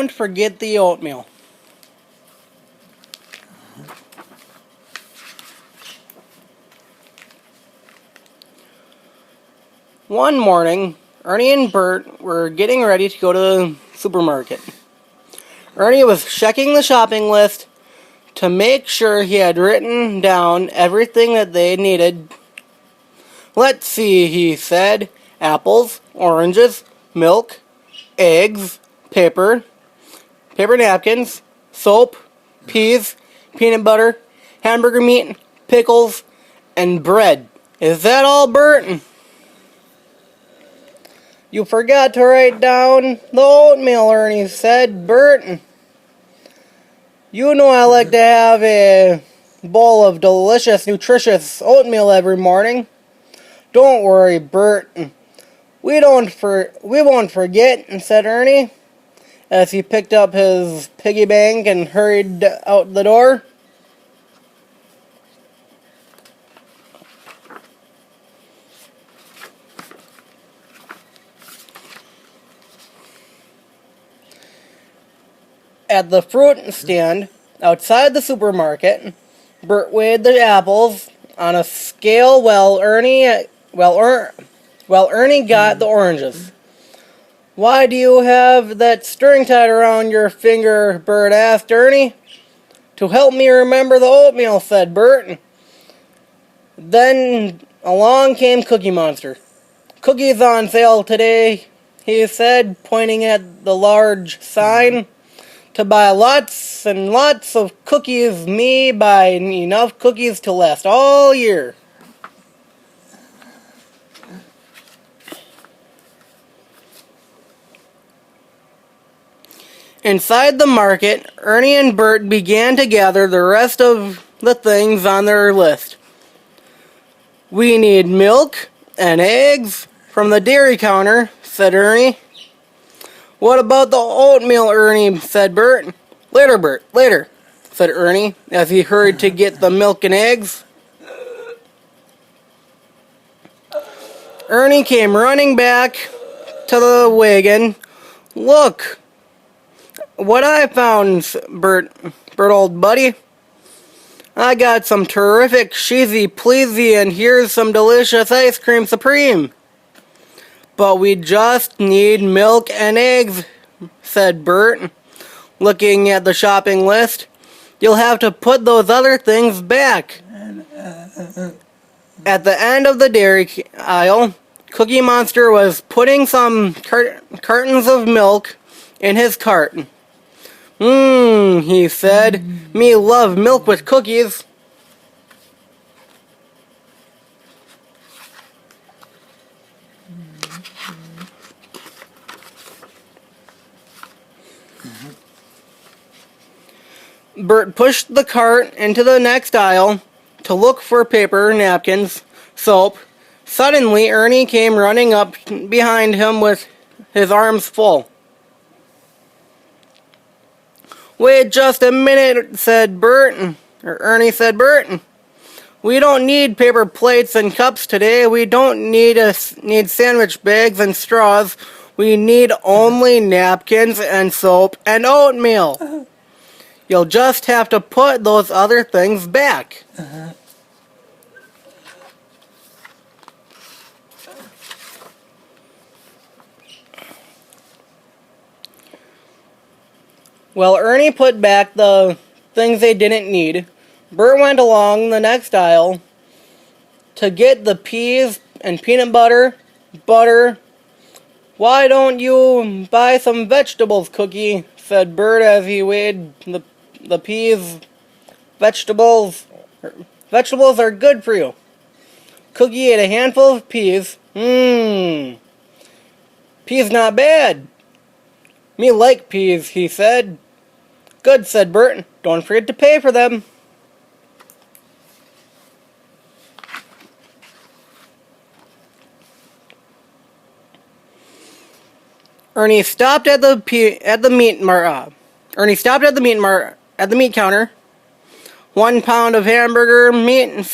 Don't forget the oatmeal. One morning, Ernie and Bert were getting ready to go to the supermarket. Ernie was checking the shopping list to make sure he had written down everything that they needed. Let's see, he said. Apples, oranges, milk, eggs, paper napkins, soap, peas, peanut butter, hamburger meat, pickles, and bread. Is that all, Bert? You forgot to write down the oatmeal, Ernie said. Bert, you know I like to have a bowl of delicious, nutritious oatmeal every morning. Don't worry, Bert. We won't forget, said Ernie, as he picked up his piggy bank and hurried out the door. At the fruit stand outside the supermarket, Bert weighed the apples on a scale while Ernie got the oranges. Why do you have that string tied around your finger? Bert asked Ernie. To help me remember the oatmeal, said Bert. Then along came Cookie Monster. Cookies on sale today, he said, pointing at the large sign. To buy lots and lots of cookies, me buy enough cookies to last all year. Inside the market, Ernie and Bert began to gather the rest of the things on their list. We need milk and eggs from the dairy counter, said Ernie. What about the oatmeal, Ernie, said Bert. Later, Bert, later, said Ernie, as he hurried to get the milk and eggs. Ernie came running back to the wagon. Look what I found, Bert, old buddy. I got some terrific cheesy pleasy, and here's some delicious ice cream supreme. But we just need milk and eggs, said Bert, looking at the shopping list. You'll have to put those other things back. At the end of the dairy aisle, Cookie Monster was putting some cartons of milk in his cart. He said, me love milk with cookies. Bert pushed the cart into the next aisle to look for paper, napkins, soap. Suddenly, Ernie came running up behind him with his arms full. Wait just a minute, said Bert. Ernie said, Bert. We don't need paper plates and cups today. We don't need sandwich bags and straws. We need only napkins and soap and oatmeal. You'll just have to put those other things back. Well, Ernie put back the things they didn't need. Bert went along the next aisle to get the peas and peanut butter. Why don't you buy some vegetables, Cookie? Said Bert as he weighed the peas. Vegetables are good for you. Cookie ate a handful of peas. Peas not bad. Me like peas, he said. Good, said Bert. Don't forget to pay for them. Ernie stopped at the meat counter. 1 pound of hamburger meat,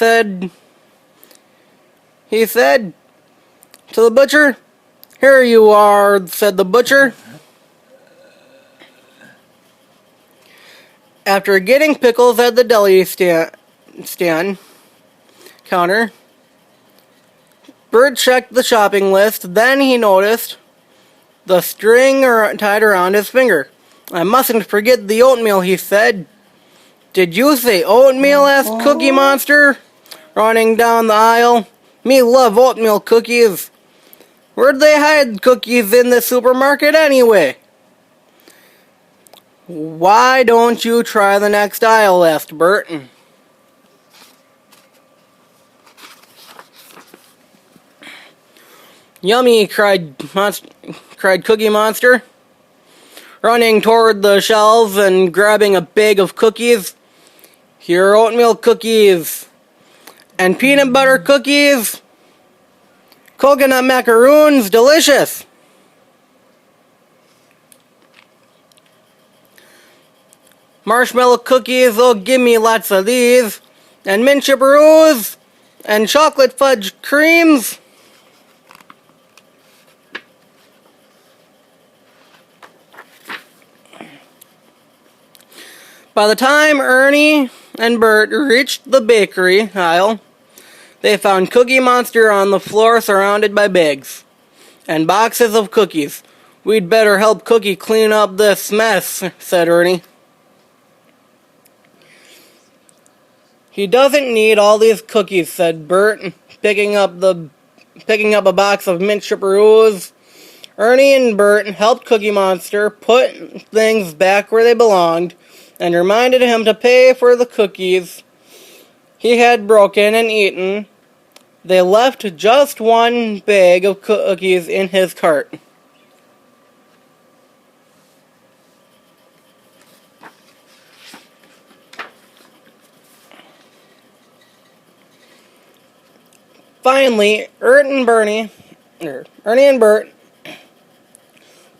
he said to the butcher. Here you are, said the butcher. After getting pickles at the deli stand counter, Bert checked the shopping list. Then he noticed the string tied around his finger. "I mustn't forget the oatmeal," he said. "Did you say oatmeal?" asked Cookie Monster, running down the aisle. "Me love oatmeal cookies." "Where'd they hide cookies in the supermarket anyway?" "Why don't you try the next aisle?" asked Bert. "Yummy!" cried Cookie Monster, running toward the shelves and grabbing a bag of cookies. "Here are oatmeal cookies, and peanut butter cookies, coconut macaroons, delicious." "Marshmallow cookies, oh give me lots of these, and mint chipperoos, and chocolate fudge creams." By the time Ernie and Bert reached the bakery aisle, they found Cookie Monster on the floor surrounded by bags and boxes of cookies. "We'd better help Cookie clean up this mess," said Ernie. "He doesn't need all these cookies," said Bert, picking up a box of mint chipperoos. Ernie and Bert helped Cookie Monster put things back where they belonged and reminded him to pay for the cookies he had broken and eaten. They left just one bag of cookies in his cart. Finally, Ernie and Bert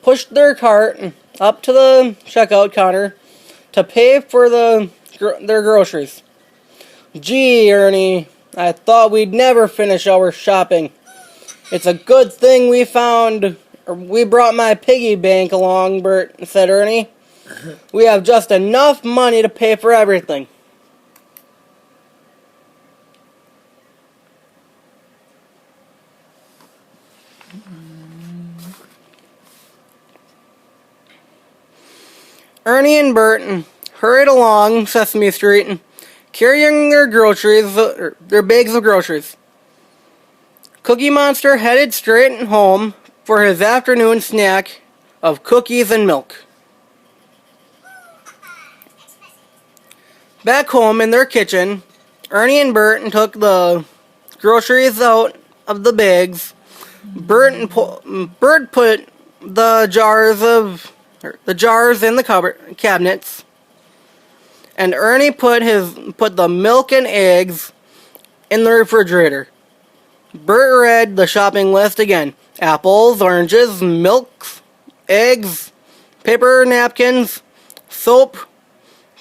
pushed their cart up to the checkout counter to pay for their groceries. "Gee, Ernie, I thought we'd never finish our shopping. It's a good thing we brought my piggy bank along," Bert said. "Ernie, we have just enough money to pay for everything." Ernie and Bert hurried along Sesame Street, carrying their bags of groceries. Cookie Monster headed straight home for his afternoon snack of cookies and milk. Back home in their kitchen, Ernie and Bert took the groceries out of the bags. Bert put the jars in the cabinets, and Ernie put the milk and eggs in the refrigerator. Bert read the shopping list again: apples, oranges, milk, eggs, paper napkins, soap,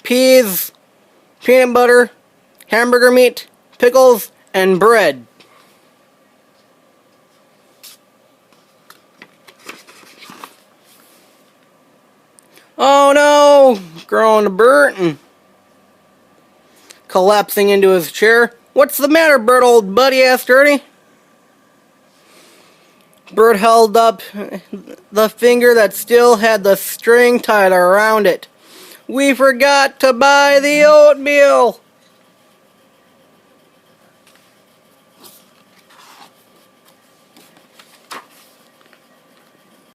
peas, peanut butter, hamburger meat, pickles, and bread. "Oh no!" groaned Bert, collapsing into his chair. "What's the matter, Bert, old buddy?" asked Ernie. Bert held up the finger that still had the string tied around it. "We forgot to buy the oatmeal."